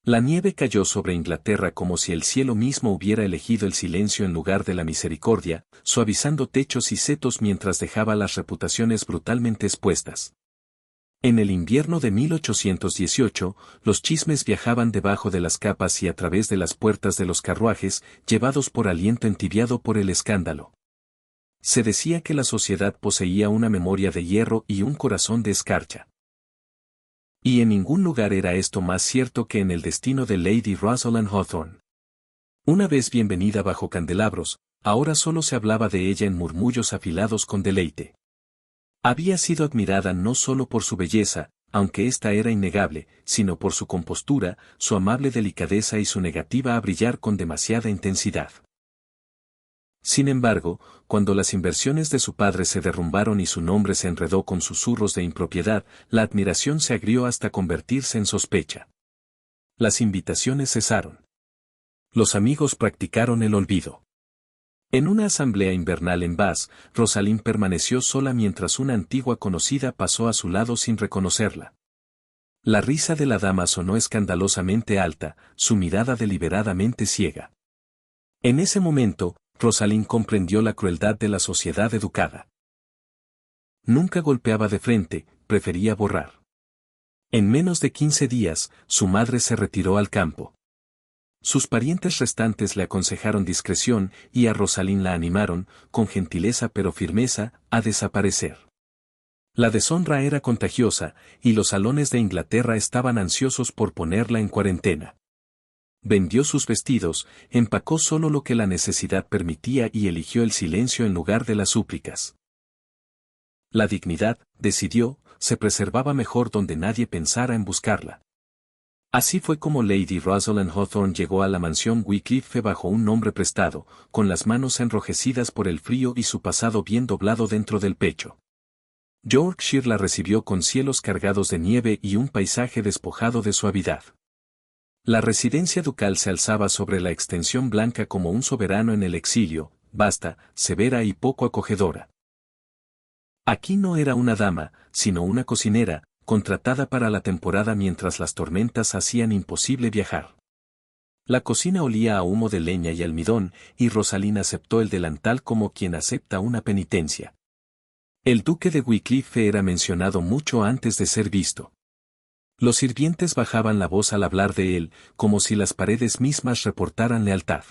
La nieve cayó sobre Inglaterra como si el cielo mismo hubiera elegido el silencio en lugar de la misericordia, suavizando techos y setos mientras dejaba las reputaciones brutalmente expuestas. En el invierno de 1818, los chismes viajaban debajo de las capas y a través de las puertas de los carruajes, llevados por aliento entibiado por el escándalo. Se decía que la sociedad poseía una memoria de hierro y un corazón de escarcha. Y en ningún lugar era esto más cierto que en el destino de Lady Rosalind Hawthorne. Una vez bienvenida bajo candelabros, ahora solo se hablaba de ella en murmullos afilados con deleite. Había sido admirada no solo por su belleza, aunque ésta era innegable, sino por su compostura, su amable delicadeza y su negativa a brillar con demasiada intensidad. Sin embargo, cuando las inversiones de su padre se derrumbaron y su nombre se enredó con susurros de impropiedad, la admiración se agrió hasta convertirse en sospecha. Las invitaciones cesaron. Los amigos practicaron el olvido. En una asamblea invernal en Bath, Rosalind permaneció sola mientras una antigua conocida pasó a su lado sin reconocerla. La risa de la dama sonó escandalosamente alta, su mirada deliberadamente ciega. En ese momento, Rosalind comprendió la crueldad de la sociedad educada. Nunca golpeaba de frente, prefería borrar. En menos de 15 días, su madre se retiró al campo. Sus parientes restantes le aconsejaron discreción y a Rosalind la animaron, con gentileza pero firmeza, a desaparecer. La deshonra era contagiosa, y los salones de Inglaterra estaban ansiosos por ponerla en cuarentena. Vendió sus vestidos, empacó solo lo que la necesidad permitía y eligió el silencio en lugar de las súplicas. La dignidad, decidió, se preservaba mejor donde nadie pensara en buscarla. Así fue como Lady Rosalind Hawthorne llegó a la mansión Wycliffe bajo un nombre prestado, con las manos enrojecidas por el frío y su pasado bien doblado dentro del pecho. Yorkshire la recibió con cielos cargados de nieve y un paisaje despojado de suavidad. La residencia ducal se alzaba sobre la extensión blanca como un soberano en el exilio, vasta, severa y poco acogedora. Aquí no era una dama, sino una cocinera, contratada para la temporada mientras las tormentas hacían imposible viajar. La cocina olía a humo de leña y almidón, y Rosalind aceptó el delantal como quien acepta una penitencia. El duque de Wycliffe era mencionado mucho antes de ser visto. Los sirvientes bajaban la voz al hablar de él, como si las paredes mismas reportaran lealtad.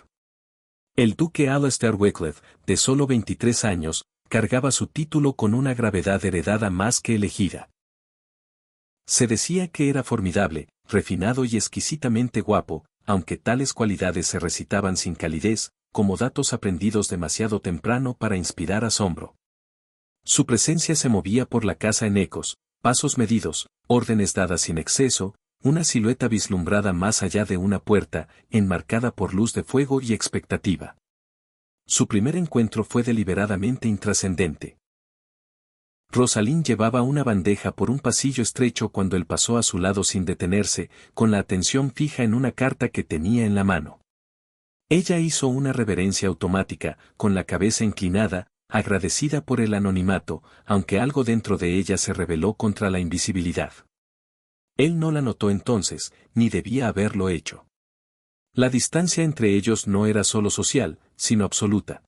El duque Alastair Wycliffe, de solo 23 años, cargaba su título con una gravedad heredada más que elegida. Se decía que era formidable, refinado y exquisitamente guapo, aunque tales cualidades se recitaban sin calidez, como datos aprendidos demasiado temprano para inspirar asombro. Su presencia se movía por la casa en ecos, pasos medidos, órdenes dadas sin exceso, una silueta vislumbrada más allá de una puerta, enmarcada por luz de fuego y expectativa. Su primer encuentro fue deliberadamente intrascendente. Rosalind llevaba una bandeja por un pasillo estrecho cuando él pasó a su lado sin detenerse, con la atención fija en una carta que tenía en la mano. Ella hizo una reverencia automática, con la cabeza inclinada, agradecida por el anonimato, aunque algo dentro de ella se rebeló contra la invisibilidad. Él no la notó entonces, ni debía haberlo hecho. La distancia entre ellos no era solo social, sino absoluta.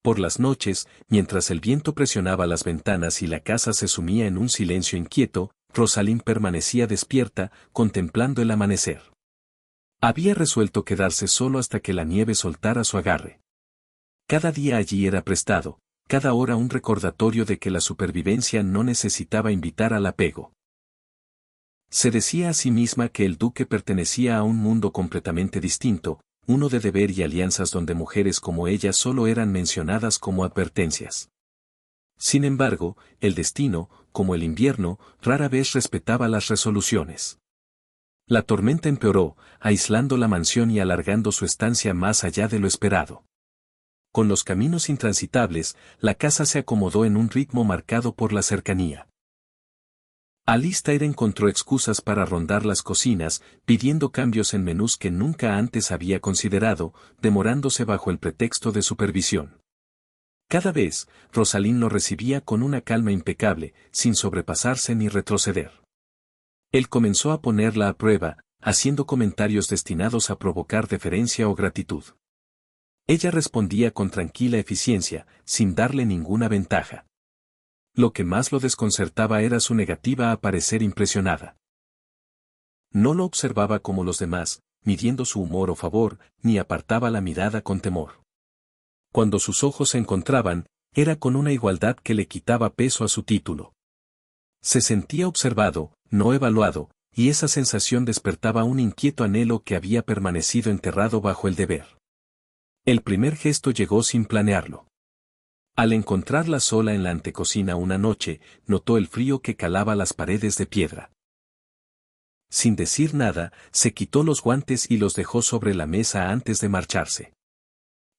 Por las noches, mientras el viento presionaba las ventanas y la casa se sumía en un silencio inquieto, Rosalind permanecía despierta, contemplando el amanecer. Había resuelto quedarse solo hasta que la nieve soltara su agarre. Cada día allí era prestado, cada hora un recordatorio de que la supervivencia no necesitaba invitar al apego. Se decía a sí misma que el duque pertenecía a un mundo completamente distinto, uno de deber y alianzas donde mujeres como ella solo eran mencionadas como advertencias. Sin embargo, el destino, como el invierno, rara vez respetaba las resoluciones. La tormenta empeoró, aislando la mansión y alargando su estancia más allá de lo esperado. Con los caminos intransitables, la casa se acomodó en un ritmo marcado por la cercanía. Alistair encontró excusas para rondar las cocinas, pidiendo cambios en menús que nunca antes había considerado, demorándose bajo el pretexto de supervisión. Cada vez, Rosalind lo recibía con una calma impecable, sin sobrepasarse ni retroceder. Él comenzó a ponerla a prueba, haciendo comentarios destinados a provocar deferencia o gratitud. Ella respondía con tranquila eficiencia, sin darle ninguna ventaja. Lo que más lo desconcertaba era su negativa a parecer impresionada. No lo observaba como los demás, midiendo su humor o favor, ni apartaba la mirada con temor. Cuando sus ojos se encontraban, era con una igualdad que le quitaba peso a su título. Se sentía observado, no evaluado, y esa sensación despertaba un inquieto anhelo que había permanecido enterrado bajo el deber. El primer gesto llegó sin planearlo. Al encontrarla sola en la antecocina una noche, notó el frío que calaba las paredes de piedra. Sin decir nada, se quitó los guantes y los dejó sobre la mesa antes de marcharse.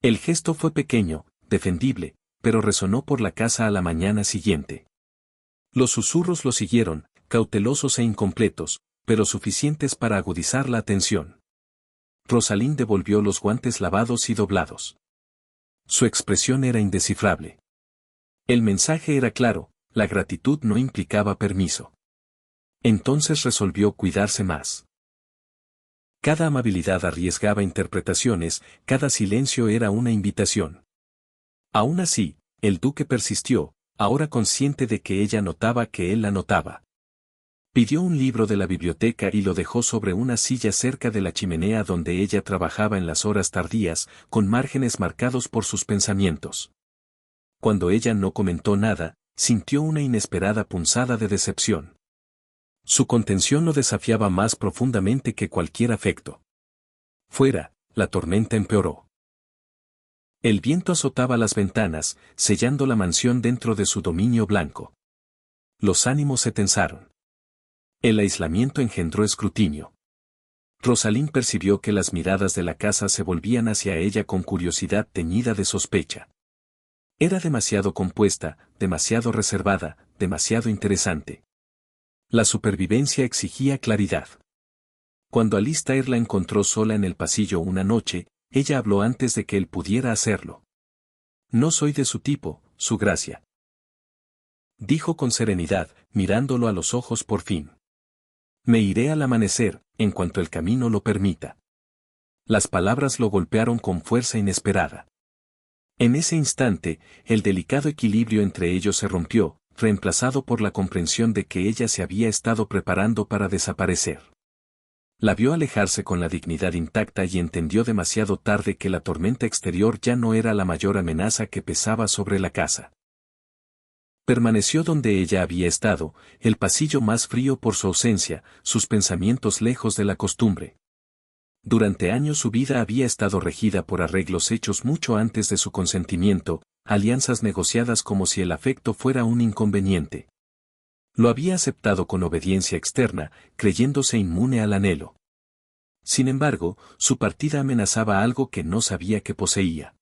El gesto fue pequeño, defendible, pero resonó por la casa a la mañana siguiente. Los susurros lo siguieron, cautelosos e incompletos, pero suficientes para agudizar la atención. Rosalind devolvió los guantes lavados y doblados. Su expresión era indescifrable. El mensaje era claro, la gratitud no implicaba permiso. Entonces resolvió cuidarse más. Cada amabilidad arriesgaba interpretaciones, cada silencio era una invitación. Aún así, el duque persistió, ahora consciente de que ella notaba que él la notaba. Pidió un libro de la biblioteca y lo dejó sobre una silla cerca de la chimenea donde ella trabajaba en las horas tardías, con márgenes marcados por sus pensamientos. Cuando ella no comentó nada, sintió una inesperada punzada de decepción. Su contención lo desafiaba más profundamente que cualquier afecto. Fuera, la tormenta empeoró. El viento azotaba las ventanas, sellando la mansión dentro de su dominio blanco. Los ánimos se tensaron. El aislamiento engendró escrutinio. Rosalind percibió que las miradas de la casa se volvían hacia ella con curiosidad teñida de sospecha. Era demasiado compuesta, demasiado reservada, demasiado interesante. La supervivencia exigía claridad. Cuando Alistair la encontró sola en el pasillo una noche, ella habló antes de que él pudiera hacerlo. No soy de su tipo, su gracia. Dijo con serenidad, mirándolo a los ojos por fin. Me iré al amanecer, en cuanto el camino lo permita. Las palabras lo golpearon con fuerza inesperada. En ese instante, el delicado equilibrio entre ellos se rompió, reemplazado por la comprensión de que ella se había estado preparando para desaparecer. La vio alejarse con la dignidad intacta y entendió demasiado tarde que la tormenta exterior ya no era la mayor amenaza que pesaba sobre la casa. Permaneció donde ella había estado, el pasillo más frío por su ausencia, sus pensamientos lejos de la costumbre. Durante años su vida había estado regida por arreglos hechos mucho antes de su consentimiento, alianzas negociadas como si el afecto fuera un inconveniente. Lo había aceptado con obediencia externa, creyéndose inmune al anhelo. Sin embargo, su partida amenazaba algo que no sabía que poseía.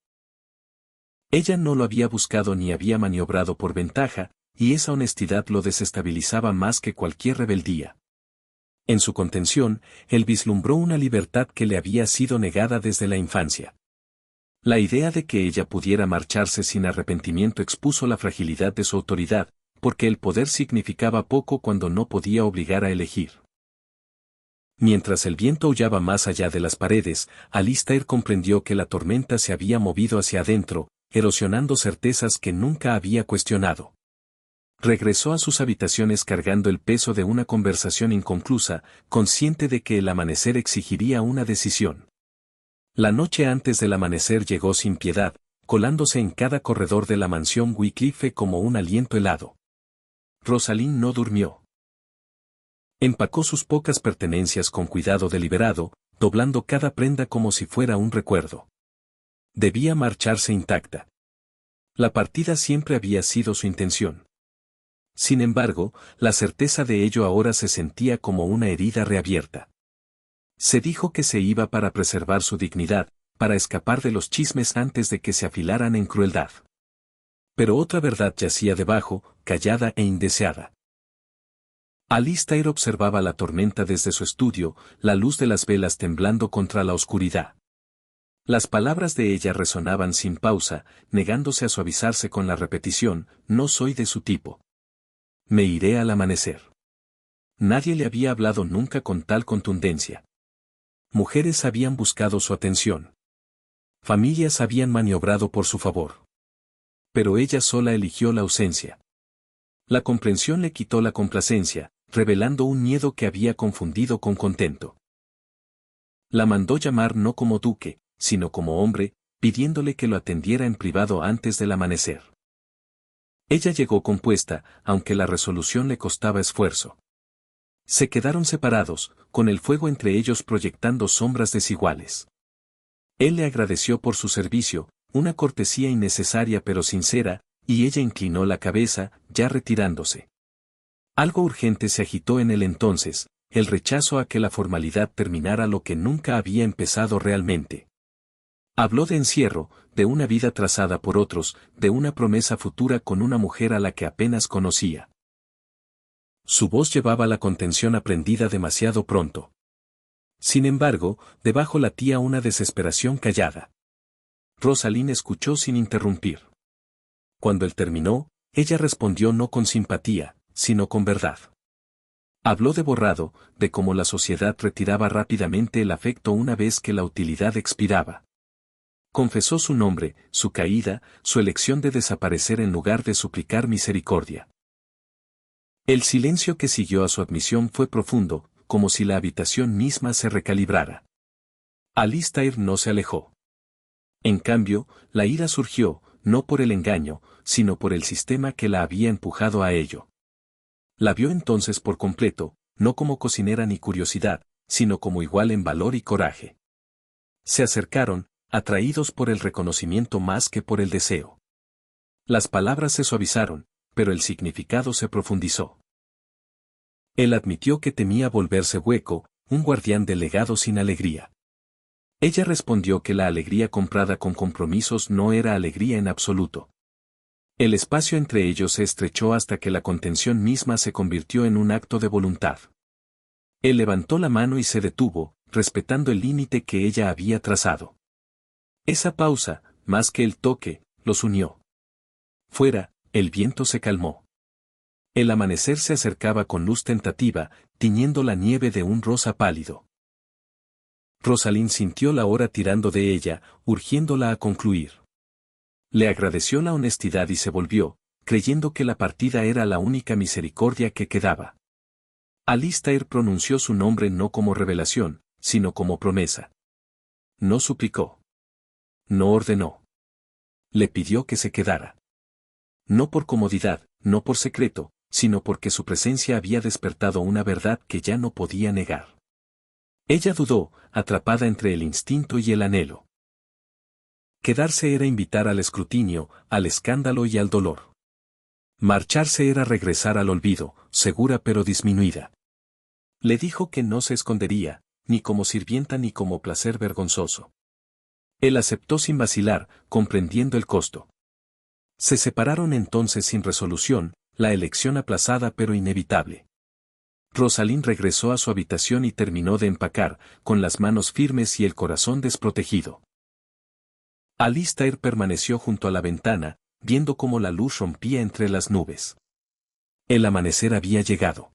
Ella no lo había buscado ni había maniobrado por ventaja, y esa honestidad lo desestabilizaba más que cualquier rebeldía. En su contención, él vislumbró una libertad que le había sido negada desde la infancia. La idea de que ella pudiera marcharse sin arrepentimiento expuso la fragilidad de su autoridad, porque el poder significaba poco cuando no podía obligar a elegir. Mientras el viento aullaba más allá de las paredes, Alistair comprendió que la tormenta se había movido hacia adentro, erosionando certezas que nunca había cuestionado. Regresó a sus habitaciones cargando el peso de una conversación inconclusa, consciente de que el amanecer exigiría una decisión. La noche antes del amanecer llegó sin piedad, colándose en cada corredor de la mansión Wycliffe como un aliento helado. Rosalind no durmió. Empacó sus pocas pertenencias con cuidado deliberado, doblando cada prenda como si fuera un recuerdo. Debía marcharse intacta. La partida siempre había sido su intención. Sin embargo, la certeza de ello ahora se sentía como una herida reabierta. Se dijo que se iba para preservar su dignidad, para escapar de los chismes antes de que se afilaran en crueldad. Pero otra verdad yacía debajo, callada e indeseada. Alistair observaba la tormenta desde su estudio, la luz de las velas temblando contra la oscuridad. Las palabras de ella resonaban sin pausa, negándose a suavizarse con la repetición, no soy de su tipo. Me iré al amanecer. Nadie le había hablado nunca con tal contundencia. Mujeres habían buscado su atención. Familias habían maniobrado por su favor. Pero ella sola eligió la ausencia. La comprensión le quitó la complacencia, revelando un miedo que había confundido con contento. La mandó llamar no como duque, sino como hombre, pidiéndole que lo atendiera en privado antes del amanecer. Ella llegó compuesta, aunque la resolución le costaba esfuerzo. Se quedaron separados, con el fuego entre ellos proyectando sombras desiguales. Él le agradeció por su servicio, una cortesía innecesaria pero sincera, y ella inclinó la cabeza, ya retirándose. Algo urgente se agitó en él entonces, el rechazo a que la formalidad terminara lo que nunca había empezado realmente. Habló de encierro, de una vida trazada por otros, de una promesa futura con una mujer a la que apenas conocía. Su voz llevaba la contención aprendida demasiado pronto. Sin embargo, debajo latía una desesperación callada. Rosalind escuchó sin interrumpir. Cuando él terminó, ella respondió no con simpatía, sino con verdad. Habló de borrado, de cómo la sociedad retiraba rápidamente el afecto una vez que la utilidad expiraba. Confesó su nombre, su caída, su elección de desaparecer en lugar de suplicar misericordia. El silencio que siguió a su admisión fue profundo, como si la habitación misma se recalibrara. Alistair no se alejó. En cambio, la ira surgió, no por el engaño, sino por el sistema que la había empujado a ello. La vio entonces por completo, no como cocinera ni curiosidad, sino como igual en valor y coraje. Se acercaron, atraídos por el reconocimiento más que por el deseo. Las palabras se suavizaron, pero el significado se profundizó. Él admitió que temía volverse hueco, un guardián del legado sin alegría. Ella respondió que la alegría comprada con compromisos no era alegría en absoluto. El espacio entre ellos se estrechó hasta que la contención misma se convirtió en un acto de voluntad. Él levantó la mano y se detuvo, respetando el límite que ella había trazado. Esa pausa, más que el toque, los unió. Fuera, el viento se calmó. El amanecer se acercaba con luz tentativa, tiñendo la nieve de un rosa pálido. Rosalind sintió la hora tirando de ella, urgiéndola a concluir. Le agradeció la honestidad y se volvió, creyendo que la partida era la única misericordia que quedaba. Alistair pronunció su nombre no como revelación, sino como promesa. No suplicó. No ordenó. Le pidió que se quedara. No por comodidad, no por secreto, sino porque su presencia había despertado una verdad que ya no podía negar. Ella dudó, atrapada entre el instinto y el anhelo. Quedarse era invitar al escrutinio, al escándalo y al dolor. Marcharse era regresar al olvido, segura pero disminuida. Le dijo que no se escondería, ni como sirvienta ni como placer vergonzoso. Él aceptó sin vacilar, comprendiendo el costo. Se separaron entonces sin resolución, la elección aplazada pero inevitable. Rosalind regresó a su habitación y terminó de empacar, con las manos firmes y el corazón desprotegido. Alistair permaneció junto a la ventana, viendo cómo la luz rompía entre las nubes. El amanecer había llegado.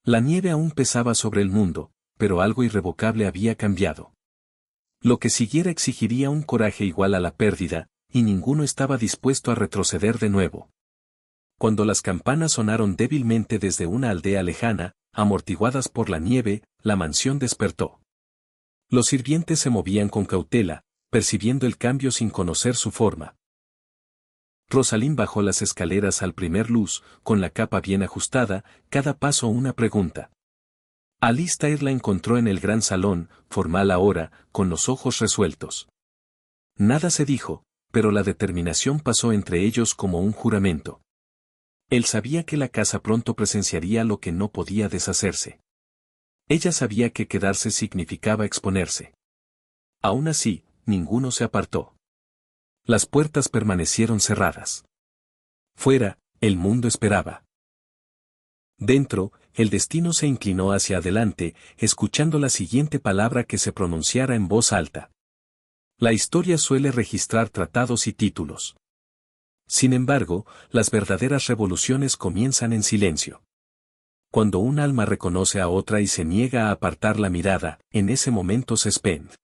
La nieve aún pesaba sobre el mundo, pero algo irrevocable había cambiado. Lo que siguiera exigiría un coraje igual a la pérdida, y ninguno estaba dispuesto a retroceder de nuevo. Cuando las campanas sonaron débilmente desde una aldea lejana, amortiguadas por la nieve, la mansión despertó. Los sirvientes se movían con cautela, percibiendo el cambio sin conocer su forma. Rosalind bajó las escaleras al primer luz, con la capa bien ajustada, cada paso una pregunta. Alistair la encontró en el gran salón, formal ahora, con los ojos resueltos. Nada se dijo, pero la determinación pasó entre ellos como un juramento. Él sabía que la casa pronto presenciaría lo que no podía deshacerse. Ella sabía que quedarse significaba exponerse. Aún así, ninguno se apartó. Las puertas permanecieron cerradas. Fuera, el mundo esperaba. Dentro, el destino se inclinó hacia adelante, escuchando la siguiente palabra que se pronunciara en voz alta. La historia suele registrar tratados y títulos. Sin embargo, las verdaderas revoluciones comienzan en silencio. Cuando un alma reconoce a otra y se niega a apartar la mirada, en ese momento se expende.